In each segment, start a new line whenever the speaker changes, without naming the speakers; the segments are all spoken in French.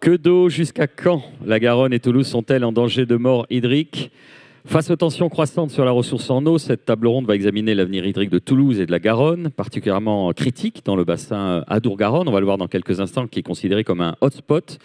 Que d'eau jusqu'à quand la Garonne et Toulouse sont-elles en danger de mort hydrique? Face aux tensions croissantes sur la ressource en eau, cette table ronde va examiner l'avenir hydrique de Toulouse et de la Garonne, particulièrement critique dans le bassin Adour-Garonne. On va le voir dans quelques instants, qui est considéré comme un hotspot.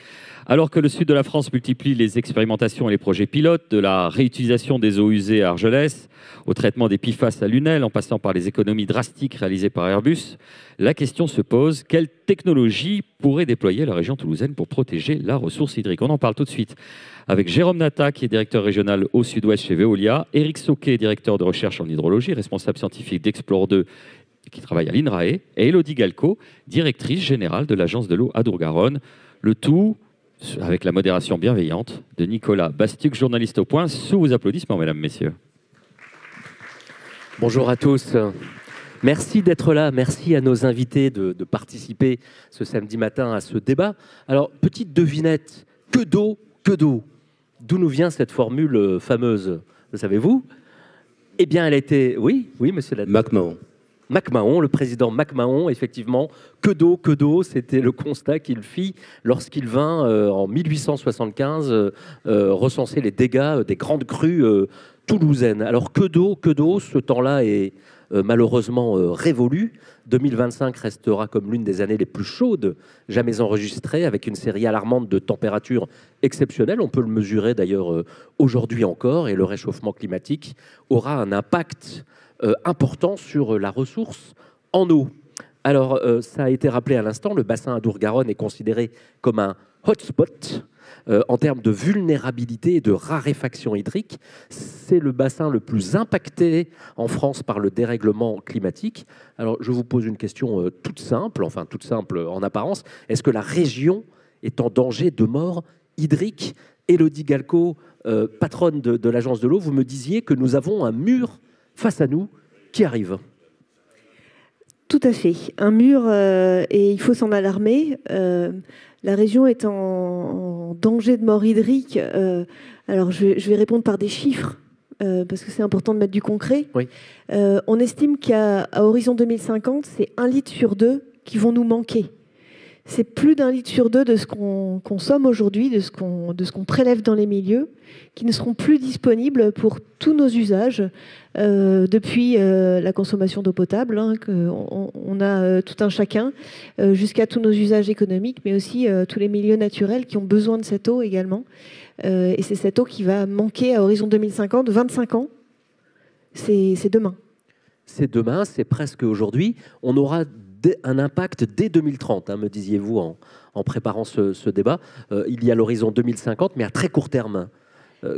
Alors que le sud de la France multiplie les expérimentations et les projets pilotes, de la réutilisation des eaux usées à Argelès, au traitement des PFAS à Lunel, en passant par les économies drastiques réalisées par Airbus, la question se pose, quelle technologie pourrait déployer la région toulousaine pour protéger la ressource hydrique? On en parle tout de suite avec Jérôme Nata, qui est directeur régional au sud-ouest chez Veolia, Éric Sauquet, directeur de recherche en hydrologie, responsable scientifique d'Explore 2, qui travaille à l'INRAE, et Élodie Galco, directrice générale de l'agence de l'eau Adour-Garonne. Le tout avec la modération bienveillante de Nicolas Bastuc, journaliste au Point, sous vos applaudissements, mesdames, messieurs.
Bonjour à tous. Merci d'être là. Merci à nos invités de participer ce samedi matin à ce débat. Alors, petite devinette, que d'eau, que d'eau. D'où nous vient cette formule fameuse? Le savez-vous? Eh bien, elle était... Oui, monsieur Latte.
McMahon.
McMahon, le président McMahon, effectivement, que d'eau, c'était le constat qu'il fit lorsqu'il vint en 1875 recenser les dégâts des grandes crues toulousaines. Alors que d'eau, ce temps-là est malheureusement révolu. 2025 restera comme l'une des années les plus chaudes jamais enregistrées, avec une série alarmante de températures exceptionnelles. On peut le mesurer d'ailleurs aujourd'hui encore, et le réchauffement climatique aura un impact important sur la ressource en eau. Alors, ça a été rappelé à l'instant, le bassin Adour-Garonne est considéré comme un hotspot en termes de vulnérabilité et de raréfaction hydrique. C'est le bassin le plus impacté en France par le dérèglement climatique. Alors, je vous pose une question toute simple en apparence. Est-ce que la région est en danger de mort hydrique? Élodie Galco, patronne de l'agence de l'eau, vous me disiez que nous avons un mur face à nous qui arrive.
Tout à fait. Un mur, et il faut s'en alarmer. La région est en danger de mort hydrique. Alors, je vais répondre par des chiffres, parce que c'est important de mettre du concret.
Oui.
On estime qu'à horizon 2050, c'est 1 litre sur 2 qui vont nous manquer. C'est plus d'1 litre sur 2 de ce qu'on consomme aujourd'hui, de ce qu'on prélève dans les milieux, qui ne seront plus disponibles pour tous nos usages, depuis la consommation d'eau potable, on a tout un chacun, jusqu'à tous nos usages économiques, mais aussi tous les milieux naturels qui ont besoin de cette eau également. Et c'est cette eau qui va manquer à horizon 2050, 25 ans, c'est demain. C'est
demain, c'est presque aujourd'hui. On aura un impact dès 2030, me disiez-vous en préparant ce débat. Il y a l'horizon 2050, mais à très court terme.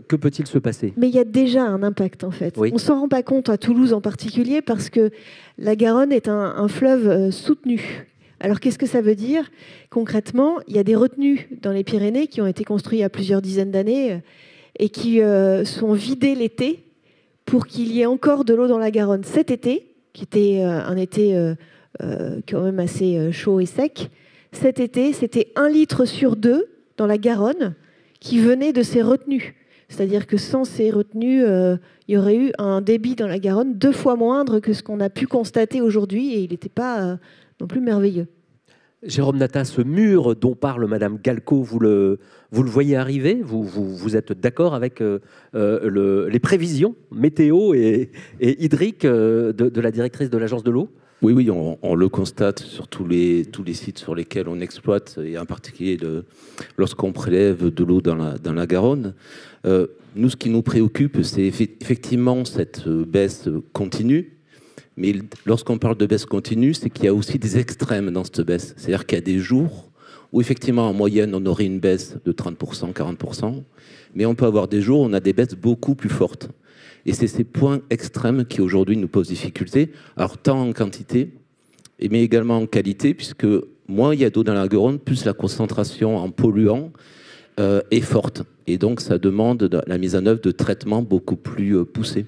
Que peut-il se passer? Mais il y a déjà un impact, en fait. Oui. On ne s'en rend pas compte, à Toulouse en particulier, parce que la Garonne est un fleuve soutenu. Alors, qu'est-ce que ça veut dire? Concrètement, il y a des retenues dans les Pyrénées qui ont été construites il y a plusieurs dizaines d'années et qui sont vidées l'été pour qu'il y ait encore de l'eau dans la Garonne. Cet été, qui était un été quand même assez chaud et sec, cet été, c'était 1 litre sur 2 dans la Garonne qui venait de ces retenues. C'est-à-dire que sans ces retenues, il y aurait eu un débit dans la Garonne 2 fois moindre que ce qu'on a pu constater aujourd'hui, et il n'était pas non plus merveilleux. Jérôme Nata, ce mur dont parle Madame Galco, vous le voyez arriver? Vous êtes d'accord avec les prévisions météo et hydriques de la directrice de l'agence de l'eau?
Oui, on le constate sur tous les sites sur lesquels on exploite, et en particulier lorsqu'on prélève de l'eau dans la Garonne. Nous, ce qui nous préoccupe, c'est effectivement cette baisse continue. Mais lorsqu'on parle de baisse continue, c'est qu'il y a aussi des extrêmes dans cette baisse. C'est-à-dire qu'il y a des jours où, effectivement, en moyenne, on aurait une baisse de 30%, 40%. Mais on peut avoir des jours où on a des baisses beaucoup plus fortes. Et c'est ces points extrêmes qui, aujourd'hui, nous posent difficulté. Alors, tant en quantité, mais également en qualité, puisque moins il y a d'eau dans la Garonne, plus la concentration en polluants est forte. Et donc, ça demande la mise en œuvre de traitements beaucoup plus poussés.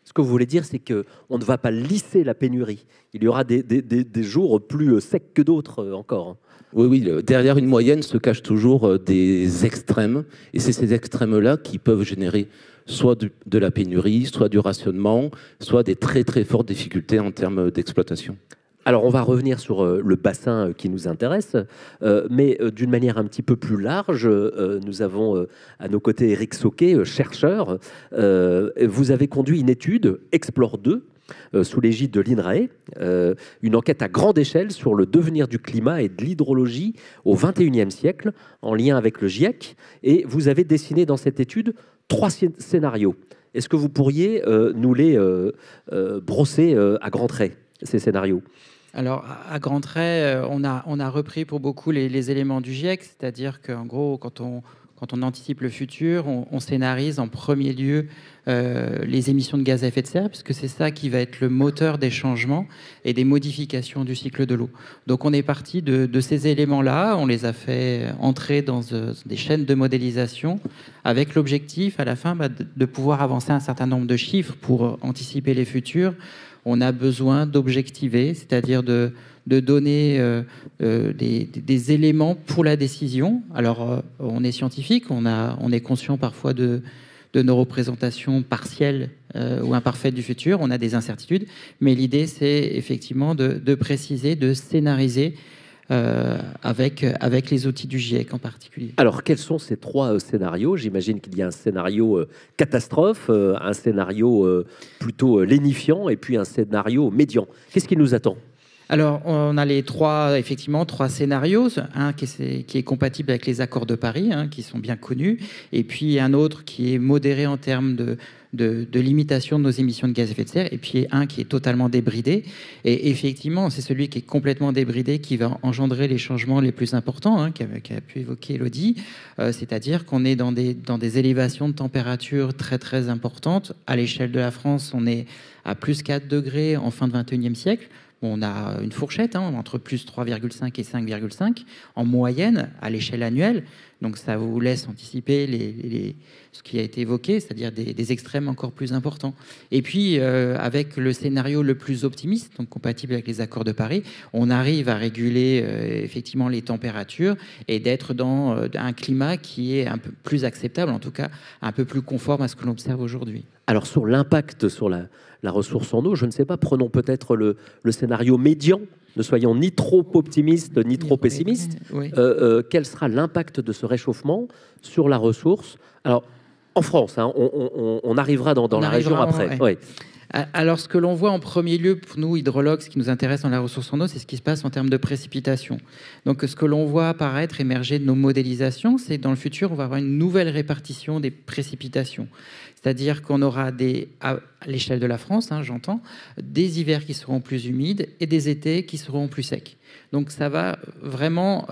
Ce que vous voulez dire, c'est qu'on ne va pas lisser la pénurie. Il y aura des jours plus secs que d'autres encore.
Oui, derrière une moyenne se cachent toujours des extrêmes. Et c'est ces extrêmes-là qui peuvent générer soit de la pénurie, soit du rationnement, soit des très très fortes difficultés en termes d'exploitation.
Alors, on va revenir sur le bassin qui nous intéresse, mais d'une manière un petit peu plus large. Nous avons à nos côtés Éric Sauquet, chercheur. Vous avez conduit une étude, Explore 2, sous l'égide de l'INRAE, une enquête à grande échelle sur le devenir du climat et de l'hydrologie au XXIe siècle, en lien avec le GIEC. Et vous avez dessiné dans cette étude 3 scénarios. Est-ce que vous pourriez nous les brosser à grands traits, ces scénarios?
Alors, à grands traits, on a repris pour beaucoup les éléments du GIEC, c'est-à-dire qu'en gros, quand on anticipe le futur, on scénarise en premier lieu les émissions de gaz à effet de serre, puisque c'est ça qui va être le moteur des changements et des modifications du cycle de l'eau. Donc on est parti de ces éléments-là, on les a fait entrer dans des chaînes de modélisation, avec l'objectif à la fin de pouvoir avancer un certain nombre de chiffres pour anticiper les futurs. On a besoin d'objectiver, c'est-à-dire de donner des éléments pour la décision. Alors, on est scientifique, on est conscient parfois de nos représentations partielles ou imparfaites du futur. On a des incertitudes, mais l'idée, c'est effectivement de préciser, de scénariser avec les outils du GIEC en particulier.
Alors, quels sont ces 3 scénarios? J'imagine qu'il y a un scénario catastrophe, un scénario plutôt lénifiant, et puis un scénario médian. Qu'est-ce qui nous attend?
Alors, on a effectivement trois scénarios. Un qui est compatible avec les accords de Paris, qui sont bien connus, et puis un autre qui est modéré en termes de limitation de nos émissions de gaz à effet de serre, et puis un qui est totalement débridé. Et effectivement, c'est celui qui est complètement débridé qui va engendrer les changements les plus importants, qu'a pu évoquer Elodie, c'est-à-dire qu'on est dans des élévations de température très très importantes. À l'échelle de la France, on est à plus 4 degrés en fin de 21e siècle. On a une fourchette entre plus 3,5 et 5,5 en moyenne à l'échelle annuelle. Donc ça vous laisse anticiper ce qui a été évoqué, c'est-à-dire des extrêmes encore plus importants. Et puis, avec le scénario le plus optimiste, donc compatible avec les accords de Paris, on arrive à réguler effectivement les températures et d'être dans un climat qui est un peu plus acceptable, en tout cas un peu plus conforme à ce que l'on observe aujourd'hui.
Alors, sur l'impact sur la ressource en eau, je ne sais pas, prenons peut-être le scénario médian. Ne soyons ni trop optimistes, ni trop pessimistes.
Oui.
Quel sera l'impact de ce réchauffement sur la ressource? Alors, en France, on arrivera dans la région après.
Ouais. Alors, ce que l'on voit en premier lieu, pour nous, hydrologues, ce qui nous intéresse dans la ressource en eau, c'est ce qui se passe en termes de précipitations. Donc, ce que l'on voit apparaître, émerger de nos modélisations, c'est que dans le futur, on va avoir une nouvelle répartition des précipitations. C'est-à-dire qu'on aura à l'échelle de la France, j'entends, des hivers qui seront plus humides et des étés qui seront plus secs. Donc ça va vraiment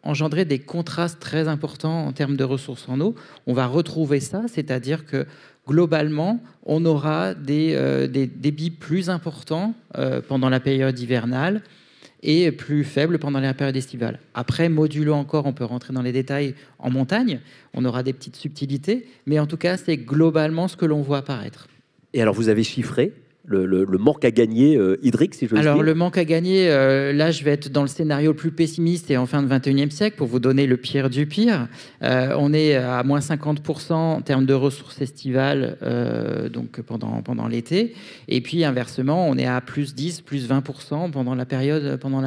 engendrer des contrastes très importants en termes de ressources en eau. On va retrouver ça, c'est-à-dire que globalement, on aura des débits plus importants pendant la période hivernale et plus faible pendant la période estivale. Après, modulo encore, on peut rentrer dans les détails en montagne, on aura des petites subtilités, mais en tout cas, c'est globalement ce que l'on voit apparaître.
Et alors, vous avez chiffré le manque à gagner hydrique, si je veux dire?
Alors, le manque à gagner, là, je vais être dans le scénario le plus pessimiste et en fin de 21e siècle, pour vous donner le pire du pire. On est à moins 50% en termes de ressources estivales donc pendant l'été. Et puis, inversement, on est à plus 10, plus 20% pendant la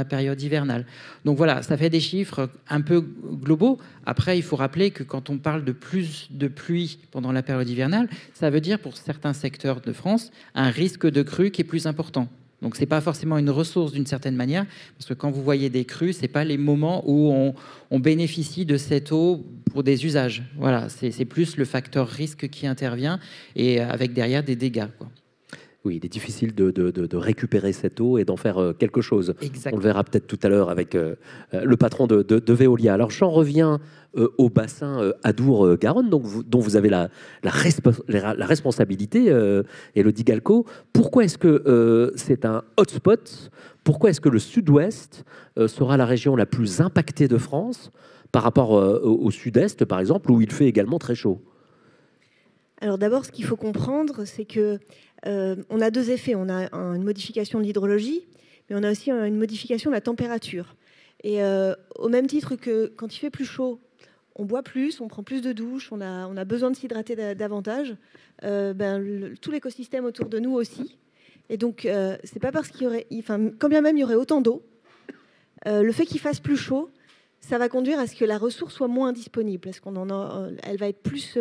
période hivernale. Donc voilà, ça fait des chiffres un peu globaux. Après, il faut rappeler que quand on parle de plus de pluie pendant la période hivernale, ça veut dire pour certains secteurs de France un risque de crue qui est plus important. Donc, ce n'est pas forcément une ressource d'une certaine manière, parce que quand vous voyez des crues, ce n'est pas les moments où on bénéficie de cette eau pour des usages. Voilà, c'est plus le facteur risque qui intervient et avec derrière des dégâts, quoi.
Oui, il est difficile de récupérer cette eau et d'en faire quelque chose.
Exactement.
On le verra peut-être tout à l'heure avec le patron de Veolia. Alors, j'en reviens au bassin Adour-Garonne, dont vous avez la responsabilité, Élodie Galco. Pourquoi est-ce que c'est un hotspot? Pourquoi est-ce que le sud-ouest sera la région la plus impactée de France par rapport au sud-est, par exemple, où il fait également très chaud?
Alors d'abord, ce qu'il faut comprendre, c'est que on a 2 effets. On a une modification de l'hydrologie, mais on a aussi une modification de la température. Et au même titre que quand il fait plus chaud, on boit plus, on prend plus de douches, on a besoin de s'hydrater davantage. Tout l'écosystème autour de nous aussi. Et donc, c'est pas parce qu'il y aurait, enfin, quand bien même il y aurait autant d'eau, le fait qu'il fasse plus chaud, ça va conduire à ce que la ressource soit moins disponible, parce elle va être plus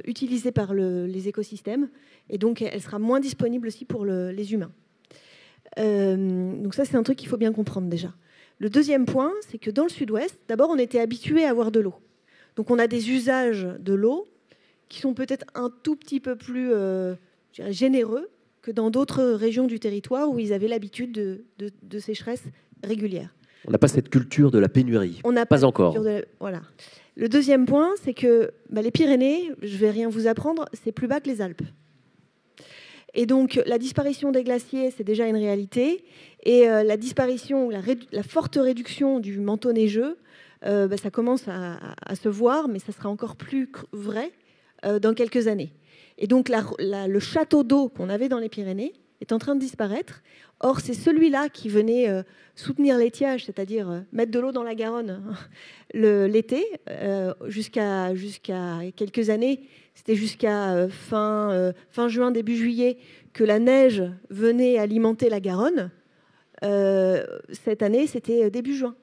utilisée par les écosystèmes, et donc elle sera moins disponible aussi pour les humains. Donc ça, c'est un truc qu'il faut bien comprendre déjà. Le deuxième point, c'est que dans le sud-ouest, d'abord, on était habitué à avoir de l'eau. Donc on a des usages de l'eau qui sont peut-être un tout petit peu plus généreux que dans d'autres régions du territoire où ils avaient l'habitude de sécheresse régulière.
On n'a pas cette culture de la pénurie.
On n'a
pas encore.
Voilà. Le deuxième point, c'est que les Pyrénées, je ne vais rien vous apprendre, c'est plus bas que les Alpes. Et donc, la disparition des glaciers, c'est déjà une réalité. Et la disparition, la forte réduction du manteau neigeux, ça commence à se voir, mais ça sera encore plus vrai dans quelques années. Et donc, le château d'eau qu'on avait dans les Pyrénées est en train de disparaître. Or, c'est celui-là qui venait soutenir l'étiage, c'est-à-dire mettre de l'eau dans la Garonne l'été, jusqu'à quelques années. C'était jusqu'à fin juin, début juillet, que la neige venait alimenter la Garonne. Cette année, c'était début juin.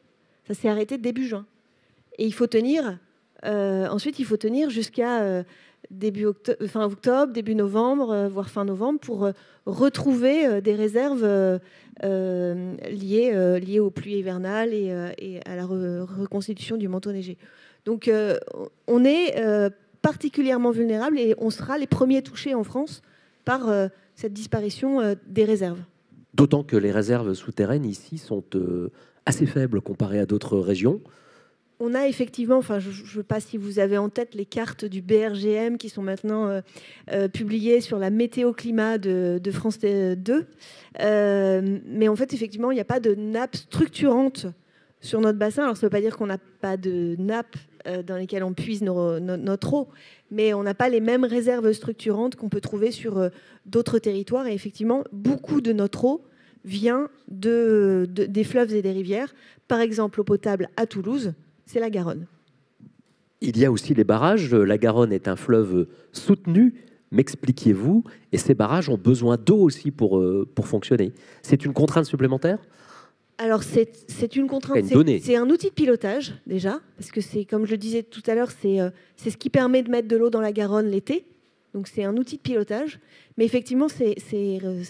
Ça s'est arrêté début juin. Et il faut tenir, ensuite, il faut tenir jusqu'à fin octobre, début novembre, voire fin novembre, pour retrouver des réserves liées aux pluies hivernales et à la reconstitution du manteau neigé. Donc, on est particulièrement vulnérable et on sera les premiers touchés en France par cette disparition des réserves.
D'autant que les réserves souterraines ici sont assez faibles comparées à d'autres régions.
On a effectivement, enfin, je ne sais pas si vous avez en tête les cartes du BRGM qui sont maintenant publiées sur la météo-climat de France 2. Mais en fait, effectivement, il n'y a pas de nappe structurante sur notre bassin. Alors, ça ne veut pas dire qu'on n'a pas de nappe dans lesquelles on puise notre eau, mais on n'a pas les mêmes réserves structurantes qu'on peut trouver sur d'autres territoires. Et effectivement, beaucoup de notre eau vient des fleuves et des rivières. Par exemple, l'eau potable à Toulouse, c'est la Garonne.
Il y a aussi les barrages. La Garonne est un fleuve soutenu, m'expliquiez-vous, et ces barrages ont besoin d'eau aussi pour fonctionner. C'est une contrainte supplémentaire ?
Alors, c'est une contrainte, c'est un outil de pilotage, déjà, parce que c'est, comme je le disais tout à l'heure, c'est ce qui permet de mettre de l'eau dans la Garonne l'été. Donc, c'est un outil de pilotage. Mais effectivement, ces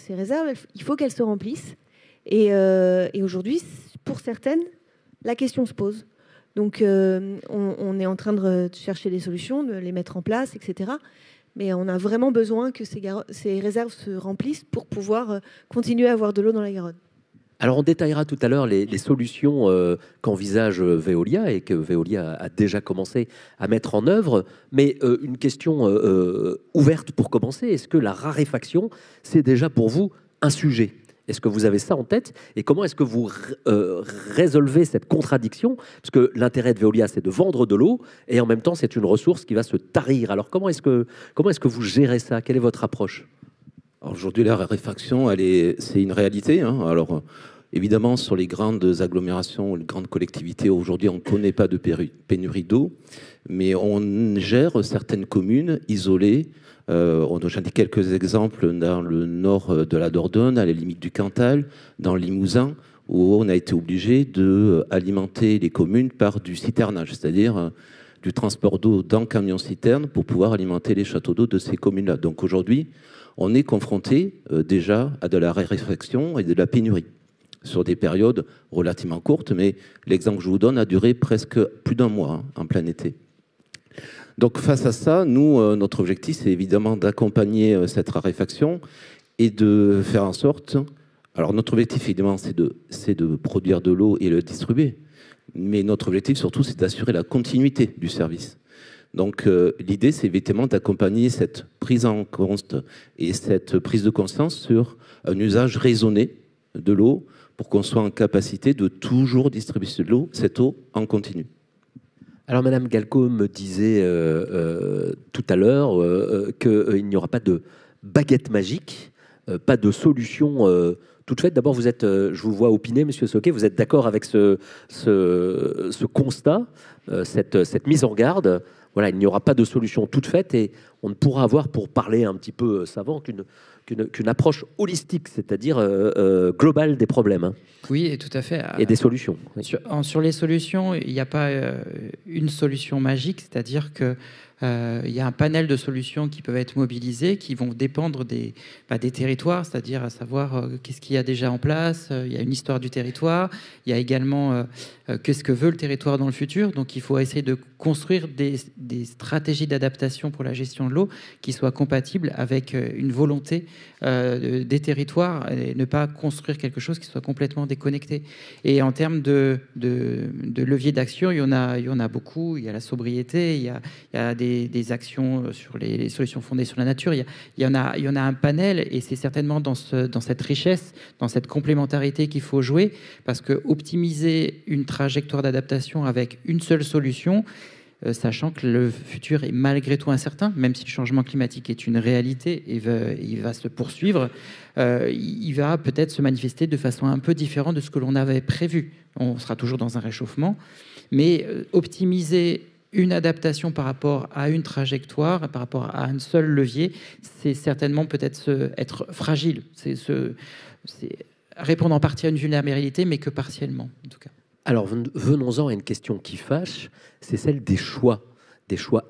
réserves, il faut qu'elles se remplissent. Et aujourd'hui, pour certaines, la question se pose. Donc, on est en train de chercher des solutions, de les mettre en place, etc. Mais on a vraiment besoin que ces réserves se remplissent pour pouvoir continuer à avoir de l'eau dans la Garonne.
Alors, on détaillera tout à l'heure les solutions qu'envisage Veolia et que Veolia a déjà commencé à mettre en œuvre. Mais une question ouverte pour commencer, est-ce que la raréfaction, c'est déjà pour vous un sujet ? Est-ce que vous avez ça en tête? Et comment est-ce que vous résolvez cette contradiction? Parce que l'intérêt de Veolia, c'est de vendre de l'eau et en même temps, c'est une ressource qui va se tarir. Alors, comment est-ce que vous gérez ça? Quelle est votre approche?
Aujourd'hui, la raréfaction, c'est une réalité. Hein. Alors, évidemment, sur les grandes agglomérations, les grandes collectivités, aujourd'hui, on ne connaît pas de pénurie d'eau, mais on gère certaines communes isolées. J'en ai quelques exemples dans le nord de la Dordogne, à la limite du Cantal, dans le Limousin, où on a été obligé d'alimenter les communes par du citernage, c'est-à-dire du transport d'eau dans camion-citerne pour pouvoir alimenter les châteaux d'eau de ces communes-là. Donc aujourd'hui, on est confronté déjà à de la raréfaction et de la pénurie sur des périodes relativement courtes, mais l'exemple que je vous donne a duré presque plus d'un mois en plein été. Donc face à ça, nous, notre objectif, c'est évidemment d'accompagner cette raréfaction et de faire en sorte... Alors notre objectif, évidemment, c'est de produire de l'eau et le distribuer, mais notre objectif, surtout, c'est d'assurer la continuité du service. Donc l'idée, c'est évidemment d'accompagner cette prise en compte et cette prise de conscience sur un usage raisonné de l'eau pour qu'on soit en capacité de toujours distribuer cette eau en continu.
Alors Madame Galco me disait tout à l'heure qu'il n'y aura pas de baguette magique, pas de solution toute faite. D'abord, je vous vois opiner, Monsieur Soquet, vous êtes d'accord avec ce constat, cette mise en garde. Voilà, il n'y aura pas de solution toute faite et on ne pourra avoir, pour parler un petit peu savant, qu'une qu'une approche holistique, c'est-à-dire globale des problèmes, hein,
Oui, tout à fait.
et des solutions. Oui.
Sur les solutions, il n'y a pas une solution magique, c'est-à-dire que il y a un panel de solutions qui peuvent être mobilisées, qui vont dépendre des territoires, c'est-à-dire à savoir qu'est-ce qu'il y a déjà en place, il y a une histoire du territoire, il y a également qu'est-ce que veut le territoire dans le futur. Donc il faut essayer de construire des stratégies d'adaptation pour la gestion de l'eau qui soient compatibles avec une volonté des territoires et ne pas construire quelque chose qui soit complètement déconnecté. Et en termes de levier d'action, il y en a beaucoup. Il y a la sobriété, il y a des actions sur les solutions fondées sur la nature. Il y en a un panel, et c'est certainement dans cette richesse, dans cette complémentarité qu'il faut jouer, parce que optimiser une trajectoire d'adaptation avec une seule solution, sachant que le futur est malgré tout incertain, même si le changement climatique est une réalité et il va se poursuivre, il va peut-être se manifester de façon un peu différente de ce que l'on avait prévu. On sera toujours dans un réchauffement, mais optimiser une adaptation par rapport à une trajectoire, par rapport à un seul levier, c'est certainement peut-être être fragile. C'est répondre en partie à une vulnérabilité, mais que partiellement, en tout cas.
Alors, venons-en à une question qui fâche, c'est celle des choix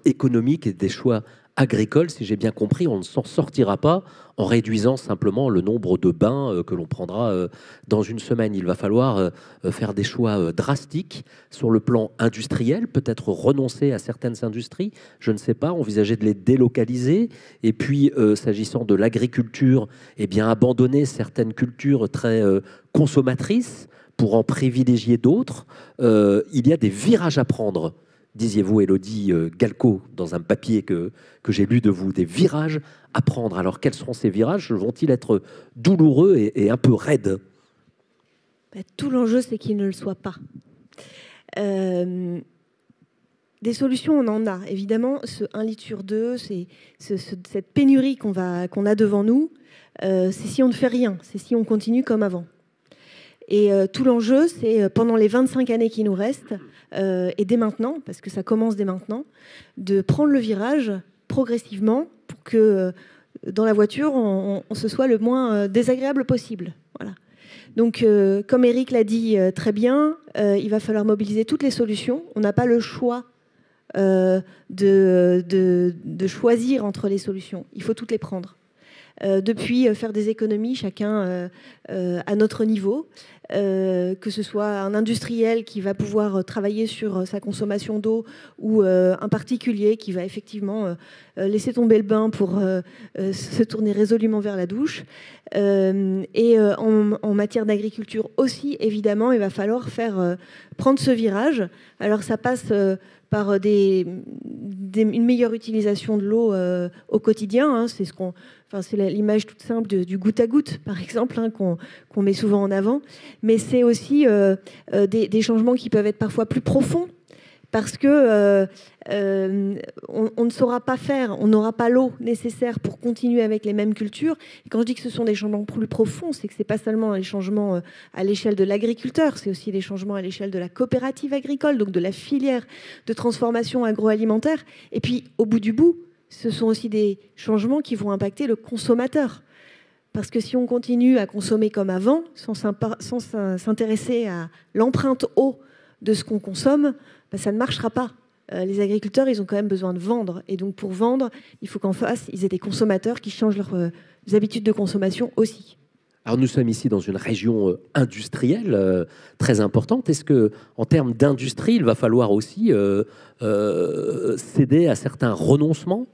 économiques et des choix agricoles. Si j'ai bien compris, on ne s'en sortira pas en réduisant simplement le nombre de bains que l'on prendra dans une semaine. Il va falloir faire des choix drastiques sur le plan industriel, peut-être renoncer à certaines industries, je ne sais pas, envisager de les délocaliser. Et puis, s'agissant de l'agriculture, eh bien, abandonner certaines cultures très consommatrices pour en privilégier d'autres. Il y a des virages à prendre, disiez-vous, Élodie Galco, dans un papier que j'ai lu de vous, des virages à prendre. Alors, quels seront ces virages? Vont-ils être douloureux et un peu raides?
Tout l'enjeu, c'est qu'ils ne le soient pas. Des solutions, on en a. Évidemment, ce 1 litre sur 2, cette pénurie qu'on a devant nous, c'est si on ne fait rien, c'est si on continue comme avant. Et tout l'enjeu, c'est pendant les 25 années qui nous restent, et dès maintenant, parce que ça commence dès maintenant, de prendre le virage progressivement pour que dans la voiture, on se soit le moins désagréable possible. Voilà. Donc, comme Eric l'a dit très bien, il va falloir mobiliser toutes les solutions. On n'a pas le choix de choisir entre les solutions. Il faut toutes les prendre. Depuis faire des économies, chacun à notre niveau, que ce soit un industriel qui va pouvoir travailler sur sa consommation d'eau ou un particulier qui va effectivement laisser tomber le bain pour se tourner résolument vers la douche. Et en matière d'agriculture aussi, évidemment, il va falloir prendre ce virage. Alors ça passe par une meilleure utilisation de l'eau au quotidien. Hein, c'est l'image toute simple du goutte à goutte, par exemple, hein, qu'on met souvent en avant. Mais c'est aussi des changements qui peuvent être parfois plus profonds, parce que on ne saura pas faire, on n'aura pas l'eau nécessaire pour continuer avec les mêmes cultures. Et quand je dis que ce sont des changements plus profonds, c'est que ce n'est pas seulement les changements à l'échelle de l'agriculteur, c'est aussi des changements à l'échelle de la coopérative agricole, donc de la filière de transformation agroalimentaire. Et puis, au bout du bout, ce sont aussi des changements qui vont impacter le consommateur. Parce que si on continue à consommer comme avant, sans s'intéresser à l'empreinte eau de ce qu'on consomme, ça ne marchera pas. Les agriculteurs, ils ont quand même besoin de vendre. Et donc, pour vendre, il faut qu'en face, ils aient des consommateurs qui changent leurs habitudes de consommation aussi.
Alors, nous sommes ici dans une région industrielle très importante. Est-ce qu'en termes d'industrie, il va falloir aussi céder à certains renoncements,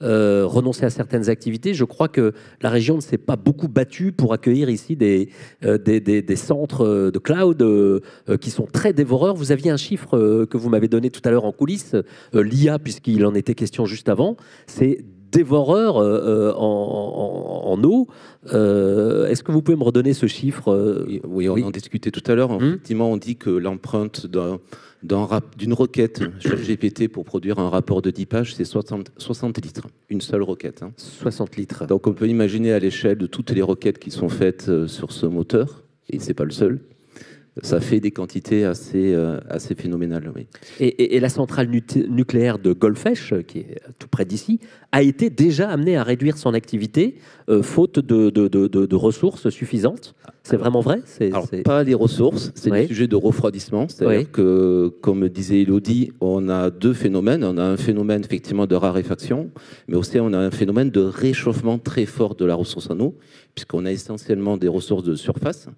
renoncer à certaines activités? Je crois que la région ne s'est pas beaucoup battue pour accueillir ici des centres de cloud qui sont très dévoreurs. Vous aviez un chiffre que vous m'avez donné tout à l'heure en coulisses, l'IA, puisqu'il en était question juste avant, c'est dévoreur en eau. Est-ce que vous pouvez me redonner ce chiffre?
Oui, on en discutait tout à l'heure. Effectivement, on dit que l'empreinte d'une requête sur GPT pour produire un rapport de 10 pages, c'est 60 litres. Une seule requête.
60 litres.
Donc on peut imaginer à l'échelle de toutes les requêtes qui sont faites sur ce moteur, et ce n'est pas le seul, ça fait des quantités assez phénoménales. Oui.
Et la centrale nucléaire de Golfech, qui est tout près d'ici, a été déjà amenée à réduire son activité faute de ressources suffisantes. C'est vraiment vrai?
Alors, pas les ressources, c'est le sujet de refroidissement. C'est-à-dire que, comme disait Élodie, on a deux phénomènes. On a un phénomène effectivement de raréfaction, mais aussi on a un phénomène de réchauffement très fort de la ressource en eau, puisqu'on a essentiellement des ressources de surface.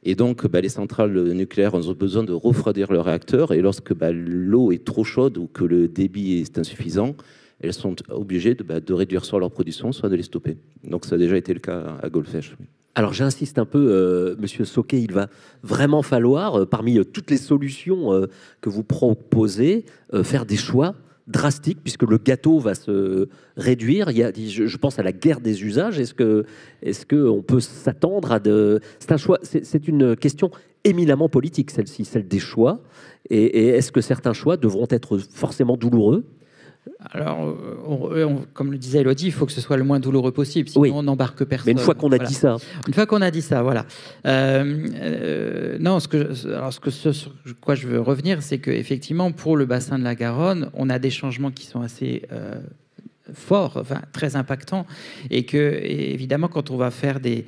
Et donc, les centrales nucléaires ont besoin de refroidir leurs réacteurs. Et lorsque l'eau est trop chaude ou que le débit est insuffisant, elles sont obligées de réduire soit leur production, soit de les stopper. Donc, ça a déjà été le cas à Golfech. Oui.
Alors, j'insiste un peu, Monsieur Sauquet, il va vraiment falloir, parmi toutes les solutions que vous proposez, faire des choix drastique puisque le gâteau va se réduire. Je pense à la guerre des usages. Est-ce que on peut s'attendre à c'est un choix. C'est une question éminemment politique, celle-ci, celle des choix. Et est-ce que certains choix devront être forcément douloureux?
Alors, comme le disait Élodie, il faut que ce soit le moins douloureux possible, sinon on n'embarque personne.
Mais une fois qu'on a dit ça...
Une fois qu'on a dit ça, voilà. Non, sur quoi je veux revenir, c'est qu'effectivement, pour le bassin de la Garonne, on a des changements qui sont assez... forts, enfin très impactants, et que évidemment quand on va faire des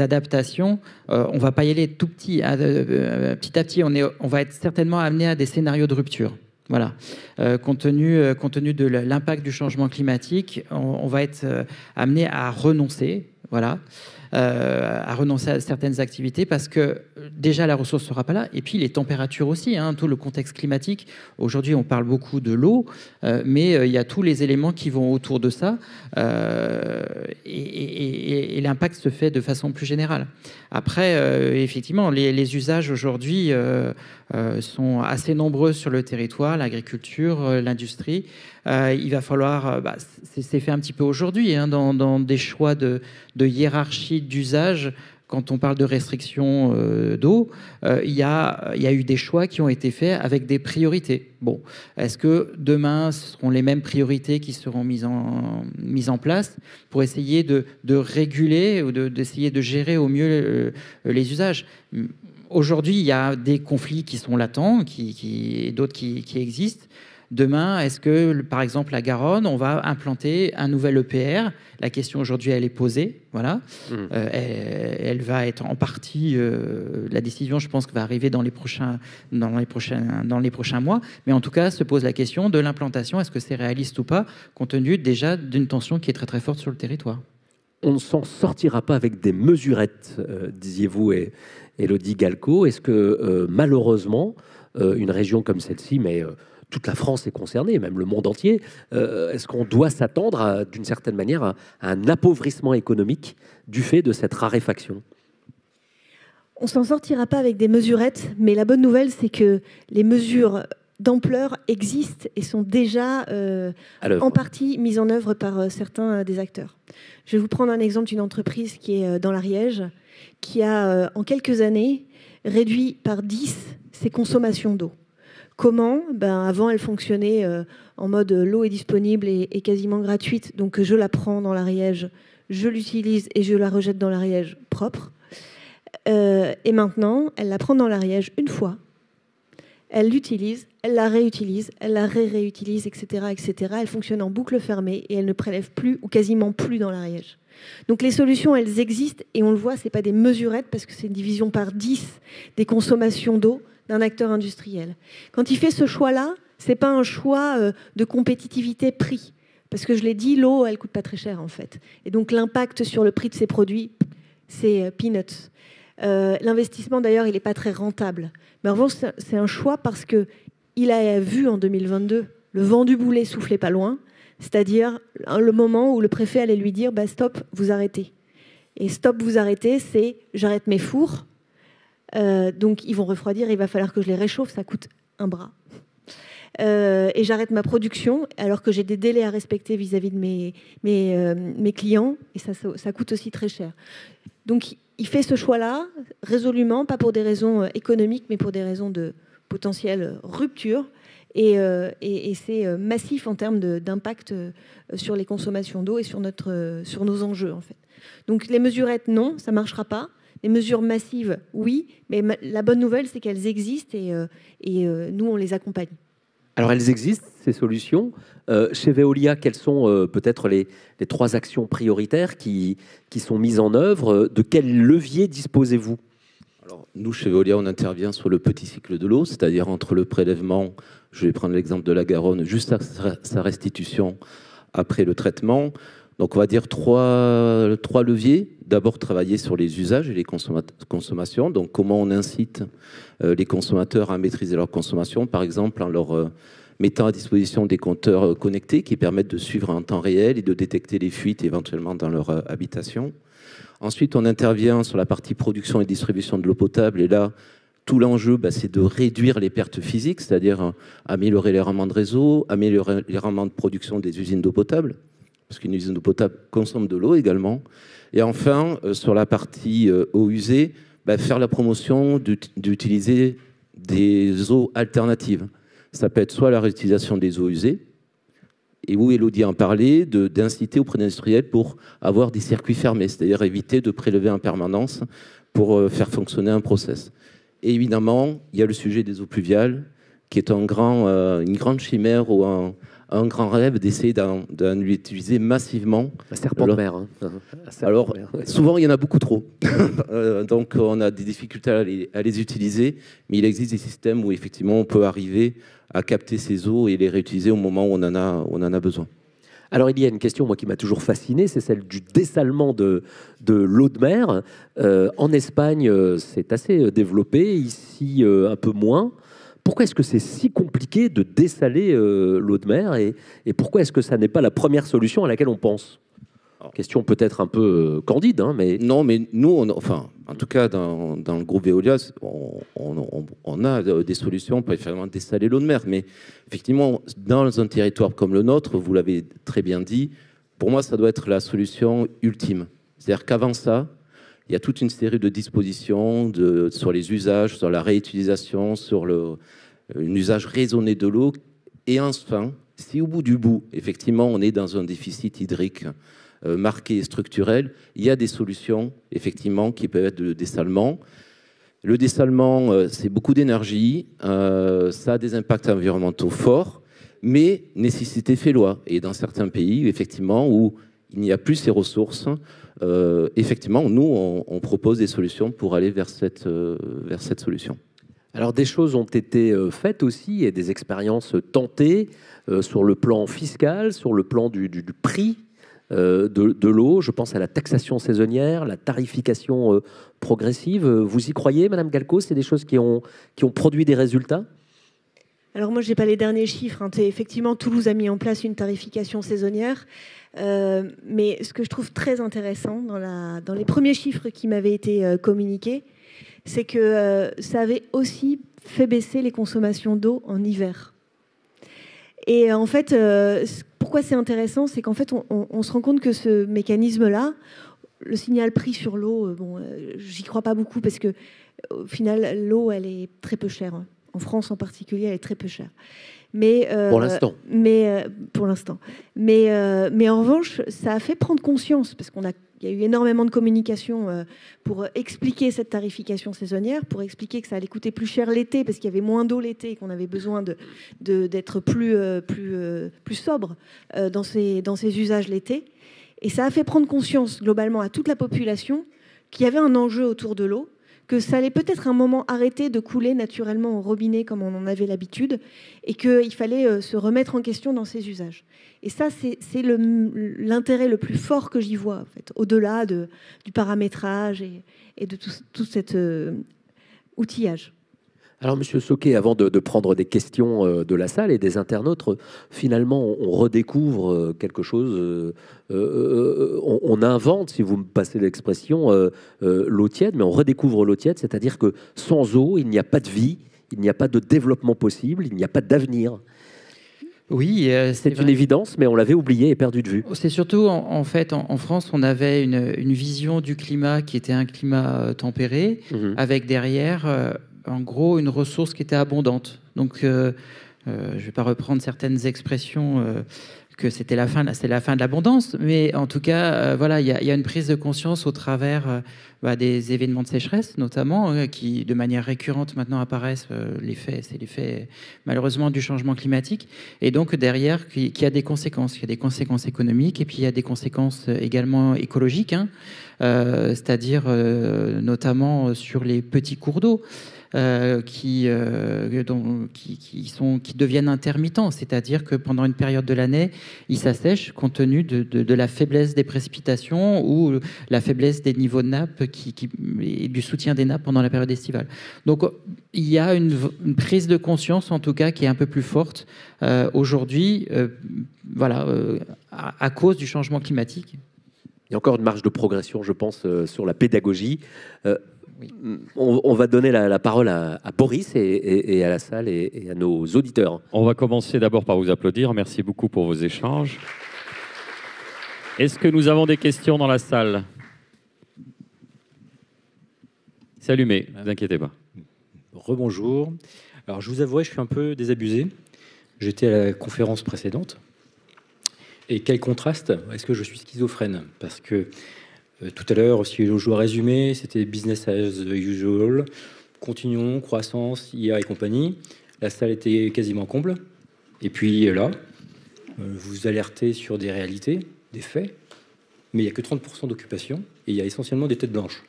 adaptations, on va pas y aller tout petit à petit. On va être certainement amené à des scénarios de rupture. Voilà, compte tenu de l'impact du changement climatique, on va être amené à renoncer, voilà, à renoncer à certaines activités parce que déjà la ressource sera pas là, et puis les températures aussi, tout le contexte climatique. Aujourd'hui, on parle beaucoup de l'eau, mais il y a tous les éléments qui vont autour de ça, et l'impact se fait de façon plus générale. Après, effectivement, les usages aujourd'hui sont assez nombreux sur le territoire, l'agriculture, l'industrie. Il va falloir, c'est fait un petit peu aujourd'hui, dans des choix de hiérarchie d'usage. Quand on parle de restriction d'eau, il y a eu des choix qui ont été faits avec des priorités. Bon, est-ce que demain, ce seront les mêmes priorités qui seront mises en place pour essayer de réguler ou d'essayer de gérer au mieux les usages? Aujourd'hui, il y a des conflits qui sont latents, et d'autres qui existent. Demain, est-ce que, par exemple, la Garonne, on va implanter un nouvel EPR? La question aujourd'hui, elle est posée. Voilà. Elle va être en partie... la décision, je pense, va arriver dans les prochains mois. Mais en tout cas, se pose la question de l'implantation. Est-ce que c'est réaliste ou pas, compte tenu déjà d'une tension qui est très très forte sur le territoire?
On ne s'en sortira pas avec des mesurettes, disiez-vous, et Élodie Galco. Est-ce que, malheureusement, une région comme celle-ci, mais... toute la France est concernée, même le monde entier. Est-ce qu'on doit s'attendre, d'une certaine manière, à un appauvrissement économique du fait de cette raréfaction?
On ne s'en sortira pas avec des mesurettes, mais la bonne nouvelle, c'est que les mesures d'ampleur existent et sont déjà en partie mises en œuvre par certains des acteurs. Je vais vous prendre un exemple d'une entreprise qui est dans l'Ariège, qui a, en quelques années, réduit par 10 ses consommations d'eau. Comment? Avant, elle fonctionnait en mode l'eau est disponible et quasiment gratuite, donc je la prends dans l'Ariège, je l'utilise et je la rejette dans l'Ariège propre. Et maintenant, elle la prend dans l'Ariège une fois, elle l'utilise, elle la réutilise, elle la réutilise, etc., etc. Elle fonctionne en boucle fermée et elle ne prélève plus ou quasiment plus dans l'Ariège. Donc les solutions, elles existent et on le voit, c'est pas des mesurettes parce que c'est une division par 10 des consommations d'eau d'un acteur industriel. Quand il fait ce choix-là, c'est pas un choix de compétitivité prix. Parce que je l'ai dit, l'eau, elle coûte pas très cher en fait. Et donc l'impact sur le prix de ses produits, c'est peanuts. L'investissement d'ailleurs, il n'est pas très rentable. Mais en revanche, c'est un choix parce qu'il a vu en 2022 le vent du boulet souffler pas loin, c'est-à-dire le moment où le préfet allait lui dire stop, vous arrêtez. Et stop, vous arrêtez, c'est j'arrête mes fours. Donc ils vont refroidir, il va falloir que je les réchauffe, ça coûte un bras. Et j'arrête ma production alors que j'ai des délais à respecter vis-à-vis de mes clients et ça coûte aussi très cher. Donc il fait ce choix-là résolument, pas pour des raisons économiques mais pour des raisons de potentielle rupture et c'est massif en termes d'impact sur les consommations d'eau et sur nos enjeux en fait. Donc les mesurettes, non, ça ne marchera pas. Des mesures massives, oui, mais la bonne nouvelle, c'est qu'elles existent et nous, on les accompagne.
Alors, elles existent, ces solutions. Chez Veolia, quelles sont peut-être les 3 actions prioritaires qui sont mises en œuvre? De quel levier disposez-vous?
Alors, nous, chez Veolia, on intervient sur le petit cycle de l'eau, c'est-à-dire entre le prélèvement, je vais prendre l'exemple de la Garonne, juste sa restitution après le traitement. Donc, on va dire trois leviers. D'abord, travailler sur les usages et les consommations. Donc, comment on incite les consommateurs à maîtriser leur consommation, par exemple en leur mettant à disposition des compteurs connectés qui permettent de suivre en temps réel et de détecter les fuites éventuellement dans leur habitation. Ensuite, on intervient sur la partie production et distribution de l'eau potable. Et là, tout l'enjeu, c'est de réduire les pertes physiques, c'est-à-dire améliorer les rendements de réseau, améliorer les rendements de production des usines d'eau potable, parce qu'une usine d'eau potable consomme de l'eau également. Et enfin, sur la partie eau usée, faire la promotion d'utiliser des eaux alternatives. Ça peut être soit la réutilisation des eaux usées, et où Élodie en parlait, d'inciter auprès d'industriels pour avoir des circuits fermés, c'est-à-dire éviter de prélever en permanence pour faire fonctionner un process. Et évidemment, il y a le sujet des eaux pluviales, qui est une grande chimère ou un grand rêve d'essayer d'en utiliser massivement.
La serpent de mer.
Alors, souvent, il y en a beaucoup trop. Donc, on a des difficultés à les utiliser, mais il existe des systèmes où, effectivement, on peut arriver à capter ces eaux et les réutiliser au moment où on en a besoin.
Alors, il y a une question, moi, qui m'a toujours fasciné, c'est celle du dessalement de l'eau de mer. En Espagne, c'est assez développé, ici, un peu moins. Pourquoi est-ce que c'est si compliqué de dessaler l'eau de mer et pourquoi est-ce que ça n'est pas la première solution à laquelle on pense? Question peut-être un peu candide, mais...
Non, mais nous, en tout cas, dans le groupe Veolia, on a des solutions pour effectivement dessaler l'eau de mer. Mais effectivement, dans un territoire comme le nôtre, vous l'avez très bien dit, pour moi, ça doit être la solution ultime. C'est-à-dire qu'avant ça, il y a toute une série de dispositions sur les usages, sur la réutilisation, sur un usage raisonné de l'eau. Et enfin, si au bout du bout, effectivement, on est dans un déficit hydrique marqué et structurel, il y a des solutions, effectivement, qui peuvent être le dessalement. Le dessalement, c'est beaucoup d'énergie, ça a des impacts environnementaux forts, mais nécessité fait loi. Et dans certains pays, effectivement, où il n'y a plus ces ressources, effectivement, nous, on propose des solutions pour aller vers cette solution.
Alors, des choses ont été faites aussi et des expériences tentées sur le plan fiscal, sur le plan du prix de l'eau. Je pense à la taxation saisonnière, la tarification progressive. Vous y croyez, Madame Galco? C'est des choses qui ont produit des résultats?
Alors moi, je n'ai pas les derniers chiffres. Effectivement, Toulouse a mis en place une tarification saisonnière. Mais ce que je trouve très intéressant dans les premiers chiffres qui m'avaient été communiqués, c'est que ça avait aussi fait baisser les consommations d'eau en hiver. Et en fait, pourquoi c'est intéressant, c'est qu'en fait, on se rend compte que ce mécanisme-là, le signal prix sur l'eau, j'y crois pas beaucoup parce que au final, l'eau, elle est très peu chère. En France en particulier, elle est très peu chère. Mais,
pour l'instant.
Pour l'instant. Mais en revanche, ça a fait prendre conscience, parce qu'il y a eu énormément de communication pour expliquer cette tarification saisonnière, pour expliquer que ça allait coûter plus cher l'été, parce qu'il y avait moins d'eau l'été et qu'on avait besoin d'être plus sobre dans ses usages l'été. Et ça a fait prendre conscience globalement à toute la population qu'il y avait un enjeu autour de l'eau, que ça allait peut-être un moment arrêter de couler naturellement au robinet comme on en avait l'habitude, et qu'il fallait se remettre en question dans ses usages. Et ça, c'est l'intérêt le plus fort que j'y vois, en fait, au-delà du paramétrage et de tout cet outillage.
Alors, Monsieur Soquet, avant de prendre des questions de la salle et des internautes, finalement, on redécouvre quelque chose. On invente, si vous me passez l'expression, l'eau tiède, mais on redécouvre l'eau tiède, c'est-à-dire que sans eau, il n'y a pas de vie, il n'y a pas de développement possible, il n'y a pas d'avenir.
Oui,
c'est une évidence, mais on l'avait oublié et perdu de vue.
C'est surtout, en fait, en France, on avait une vision du climat qui était un climat tempéré, avec derrière... en gros, une ressource qui était abondante. Donc, je ne vais pas reprendre certaines expressions que c'était la fin de l'abondance, mais en tout cas, voilà, il y a une prise de conscience au travers des événements de sécheresse, notamment, qui de manière récurrente maintenant apparaissent. C'est l'effet malheureusement du changement climatique, et donc derrière, qui a des conséquences. Il y a des conséquences économiques, et puis il y a des conséquences également écologiques, c'est-à-dire notamment sur les petits cours d'eau. Qui deviennent intermittents, c'est-à-dire que pendant une période de l'année, ils s'assèchent compte tenu de la faiblesse des précipitations ou la faiblesse des niveaux de nappe et du soutien des nappes pendant la période estivale. Donc il y a une prise de conscience, en tout cas, qui est un peu plus forte aujourd'hui, à cause du changement climatique.
Il y a encore une marge de progression, je pense, sur la pédagogie. Oui. On va donner la parole à Boris et à la salle et à nos auditeurs.
On va commencer d'abord par vous applaudir. Merci beaucoup pour vos échanges. Est-ce que nous avons des questions dans la salle? C'est allumé, ne vous inquiétez pas.
Rebonjour. Alors je vous avouerai, je suis un peu désabusé. J'étais à la conférence précédente. Et quel contraste! Est-ce que je suis schizophrène? Parce que tout à l'heure, si je dois résumer, c'était business as usual, continuons, croissance, IA et compagnie. La salle était quasiment comble. Et puis là, vous alertez sur des réalités, des faits, mais il n'y a que 30% d'occupation et il y a essentiellement des têtes blanches.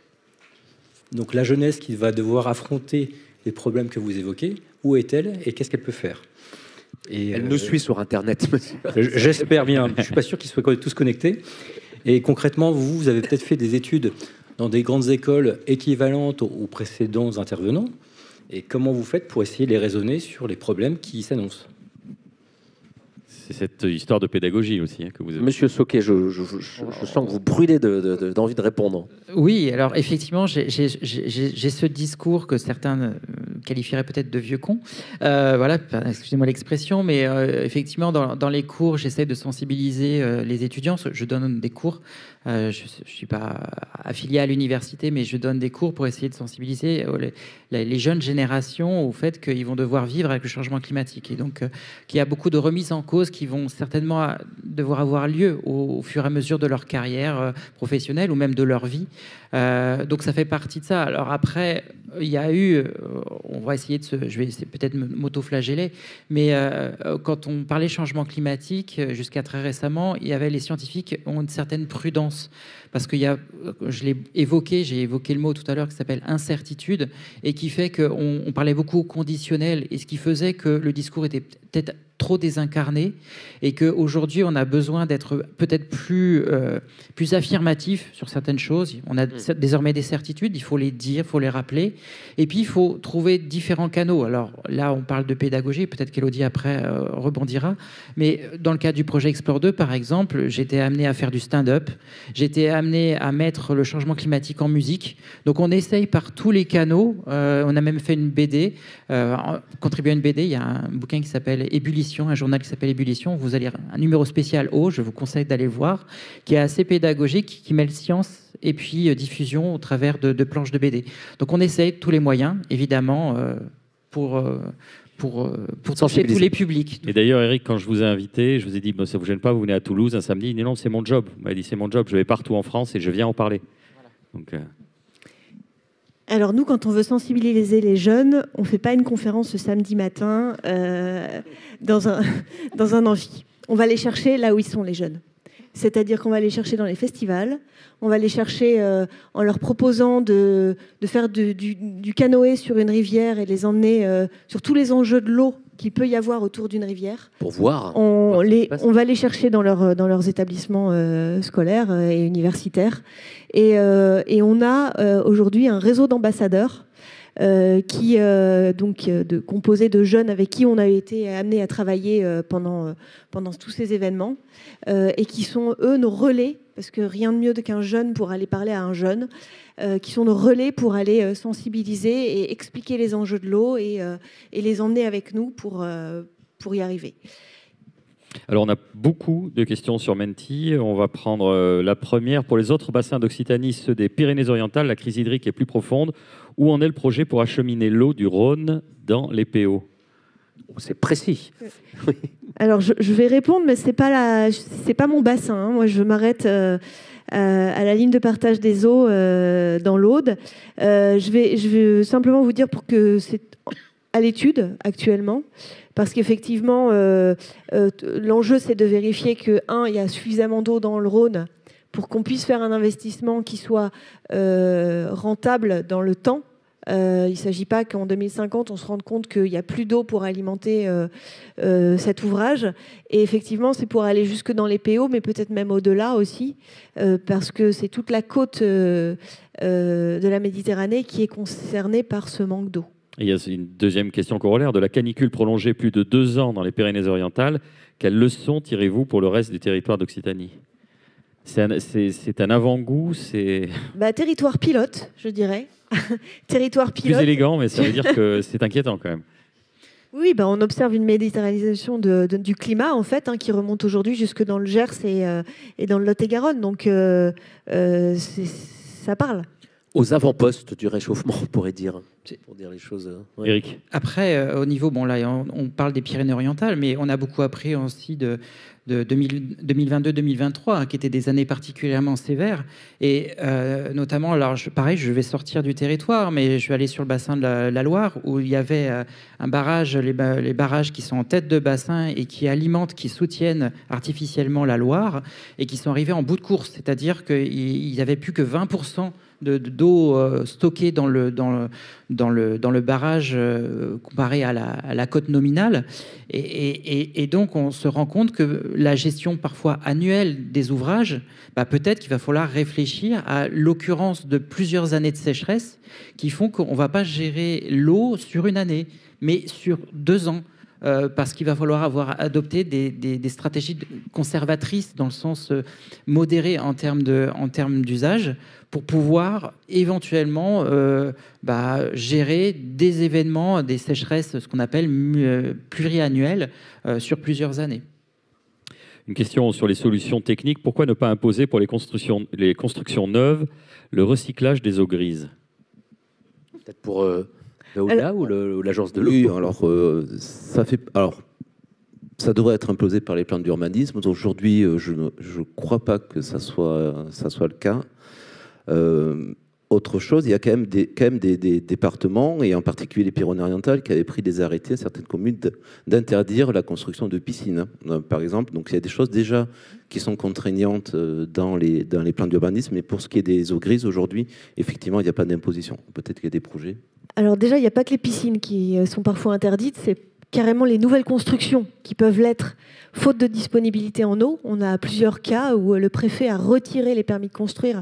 Donc la jeunesse qui va devoir affronter les problèmes que vous évoquez, où est-elle et qu'est-ce qu'elle peut faire? Et
elle nous suit sur Internet, monsieur.
J'espère bien. Je ne suis pas sûr qu'ils soient tous connectés. Et concrètement, vous avez peut-être fait des études dans des grandes écoles équivalentes aux précédents intervenants. Et comment vous faites pour essayer de les raisonner sur les problèmes qui s'annoncent?
C'est cette histoire de pédagogie aussi que vous avez.
Monsieur Soquet, je sens que vous brûlez d'envie de répondre.
Oui, alors effectivement, j'ai ce discours que certains qualifieraient peut-être de vieux con. Voilà, excusez-moi l'expression, mais effectivement, dans les cours, j'essaie de sensibiliser les étudiants. Je donne des cours. Je ne suis pas affilié à l'université, mais je donne des cours pour essayer de sensibiliser les jeunes générations au fait qu'ils vont devoir vivre avec le changement climatique. Et donc, qu'il y a beaucoup de remises en cause qui vont certainement devoir avoir lieu au fur et à mesure de leur carrière professionnelle ou même de leur vie. Donc ça fait partie de ça. Alors après, il y a eu, on va essayer je vais peut-être m'auto-flageller, mais quand on parlait changement climatique, jusqu'à très récemment, il y avait les scientifiques ont une certaine prudence. Parce que j'ai évoqué le mot tout à l'heure qui s'appelle incertitude, et qui fait qu'on parlait beaucoup au conditionnel, et ce qui faisait que le discours était peut-être trop désincarné, et qu'aujourd'hui on a besoin d'être peut-être plus affirmatif sur certaines choses. On a désormais des certitudes, il faut les dire, il faut les rappeler, et puis il faut trouver différents canaux. Alors là on parle de pédagogie, peut-être qu'Élodie après rebondira, mais dans le cadre du projet Explore 2 par exemple, j'étais amené à faire du stand-up, j'étais amené à mettre le changement climatique en musique, donc on essaye par tous les canaux. On a même fait une BD, contribué à une BD, il y a un bouquin qui s'appelle Ébullition, un journal qui s'appelle Ébullition, vous allez un numéro spécial haut, je vous conseille d'aller le voir, qui est assez pédagogique, qui mêle science et puis diffusion au travers de planches de BD. Donc on essaye tous les moyens, évidemment, pour toucher tous les publics.
Et d'ailleurs, Eric, quand je vous ai invité, je vous ai dit, ça ne vous gêne pas, vous venez à Toulouse un samedi. Il dit non, c'est mon job. Vous m'avez dit, c'est mon job, je vais partout en France et je viens en parler. Voilà. Donc,
Alors nous, quand on veut sensibiliser les jeunes, on ne fait pas une conférence ce samedi matin dans un amphi. On va les chercher là où ils sont, les jeunes. C'est-à-dire qu'on va les chercher dans les festivals, on va les chercher en leur proposant de faire du canoë sur une rivière et les emmener sur tous les enjeux de l'eau qu'il peut y avoir autour d'une rivière.
Pour voir.
On va les chercher dans leurs établissements scolaires et universitaires. Et on a aujourd'hui un réseau d'ambassadeurs composé de jeunes avec qui on a été amené à travailler pendant tous ces événements et qui sont, eux, nos relais, parce que rien de mieux qu'un jeune pour aller parler à un jeune, qui sont nos relais pour aller sensibiliser et expliquer les enjeux de l'eau et les emmener avec nous pour y arriver.
Alors, on a beaucoup de questions sur Menti. On va prendre la première. Pour les autres bassins d'Occitanie, ceux des Pyrénées-Orientales, la crise hydrique est plus profonde. Où en est le projet pour acheminer l'eau du Rhône dans les PO?
C'est précis.
Alors, je vais répondre, mais c'est pas mon bassin, hein. Moi, je m'arrête à la ligne de partage des eaux dans l'Aude. Je vais simplement vous dire pour que c'est à l'étude actuellement, parce qu'effectivement, l'enjeu, c'est de vérifier que, il y a suffisamment d'eau dans le Rhône pour qu'on puisse faire un investissement qui soit rentable dans le temps. Il ne s'agit pas qu'en 2050, on se rende compte qu'il n'y a plus d'eau pour alimenter cet ouvrage. Et effectivement, c'est pour aller jusque dans les PO, mais peut-être même au-delà aussi, parce que c'est toute la côte de la Méditerranée qui est concernée par ce manque d'eau.
Et il y a une deuxième question corollaire. De la canicule prolongée plus de 2 ans dans les Pyrénées-Orientales, quelles leçons tirez-vous pour le reste du territoire d'Occitanie ? C'est un avant-goût, c'est...
Territoire pilote, je dirais. Territoire pilote.
Plus élégant, mais ça veut dire que c'est inquiétant quand même.
Oui, on observe une méditerranisation du climat, en fait, qui remonte aujourd'hui jusque dans le Gers et dans le Lot-et-Garonne. Donc, ça parle.
Aux avant-postes du réchauffement, on pourrait dire, pour dire les choses. Ouais.
Éric.
Après, au niveau, là, on parle des Pyrénées-Orientales, mais on a beaucoup appris aussi de 2022-2023, qui étaient des années particulièrement sévères. Et notamment, alors pareil, je vais sortir du territoire, mais je vais aller sur le bassin de la Loire, où il y avait un barrage, les barrages qui sont en tête de bassin et qui alimentent, qui soutiennent artificiellement la Loire, et qui sont arrivés en bout de course. C'est-à-dire qu'il n'y avait plus que 20% d'eau stockée dans le barrage comparé à la cote nominale. Et donc, on se rend compte que la gestion parfois annuelle des ouvrages, peut-être qu'il va falloir réfléchir à l'occurrence de plusieurs années de sécheresse qui font qu'on ne va pas gérer l'eau sur une année, mais sur 2 ans. Parce qu'il va falloir avoir adopté des stratégies conservatrices dans le sens modéré en termes d'usage pour pouvoir éventuellement gérer des événements, des sécheresses, ce qu'on appelle pluriannuelles, sur plusieurs années.
Une question sur les solutions techniques. Pourquoi ne pas imposer pour les constructions neuves le recyclage des eaux grises ?
Peut-être pour... Veolia ou l'agence de l'eau.
Oui, ça devrait être imposé par les plans d'urbanisme. Aujourd'hui, je ne crois pas que ça soit le cas. Autre chose, il y a quand même des départements, et en particulier les Pyrénées-Orientales, qui avaient pris des arrêtés à certaines communes d'interdire la construction de piscines, par exemple. Donc il y a des choses déjà qui sont contraignantes dans les plans d'urbanisme. Mais pour ce qui est des eaux grises, aujourd'hui, effectivement, il n'y a pas d'imposition. Peut-être qu'il y a des projets.
Alors déjà, il n'y a pas que les piscines qui sont parfois interdites, c'est carrément les nouvelles constructions qui peuvent l'être, faute de disponibilité en eau. On a plusieurs cas où le préfet a retiré les permis de construire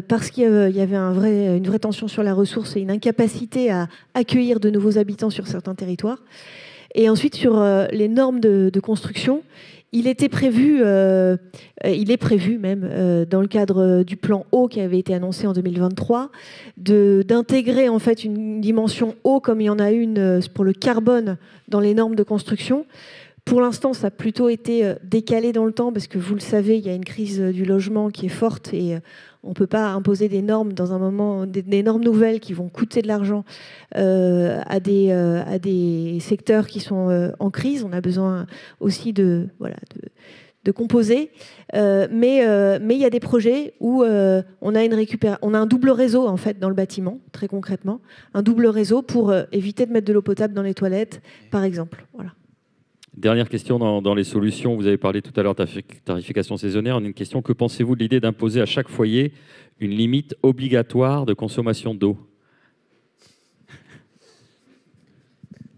parce qu'il y avait une vraie tension sur la ressource et une incapacité à accueillir de nouveaux habitants sur certains territoires. Et ensuite, sur les normes de construction, il est prévu même dans le cadre du plan eau qui avait été annoncé en 2023 d'intégrer en fait une dimension eau comme il y en a une pour le carbone dans les normes de construction. Pour l'instant, ça a plutôt été décalé dans le temps parce que vous le savez, il y a une crise du logement qui est forte et on ne peut pas imposer des normes dans un moment, des normes nouvelles qui vont coûter de l'argent à des secteurs qui sont en crise. On a besoin aussi de composer. Mais il y a des projets où on a un double réseau en fait dans le bâtiment, très concrètement, un double réseau pour éviter de mettre de l'eau potable dans les toilettes, par exemple. Voilà.
Dernière question dans les solutions. Vous avez parlé tout à l'heure de tarification saisonnière. Une question, que pensez-vous de l'idée d'imposer à chaque foyer une limite obligatoire de consommation d'eau ?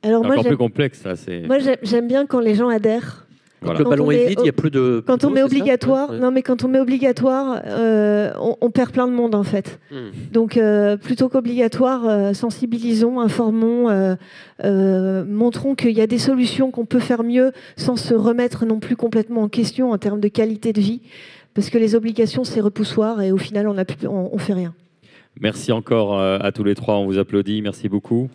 Alors
c'est encore plus complexe, ça.
Moi, j'aime bien quand les gens adhèrent.
Voilà.
Le ballon est vide, il n'y a plus de...
Quand on met obligatoire, non mais quand on met obligatoire, on perd plein de monde en fait. Donc plutôt qu'obligatoire, sensibilisons, informons, montrons qu'il y a des solutions qu'on peut faire mieux sans se remettre non plus complètement en question en termes de qualité de vie, parce que les obligations c'est repoussoir et au final on fait rien.
Merci encore à tous les trois, on vous applaudit, merci beaucoup.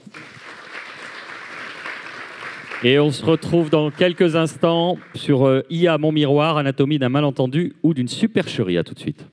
Et on se retrouve dans quelques instants sur IA Mon Miroir, anatomie d'un malentendu ou d'une supercherie. À tout de suite.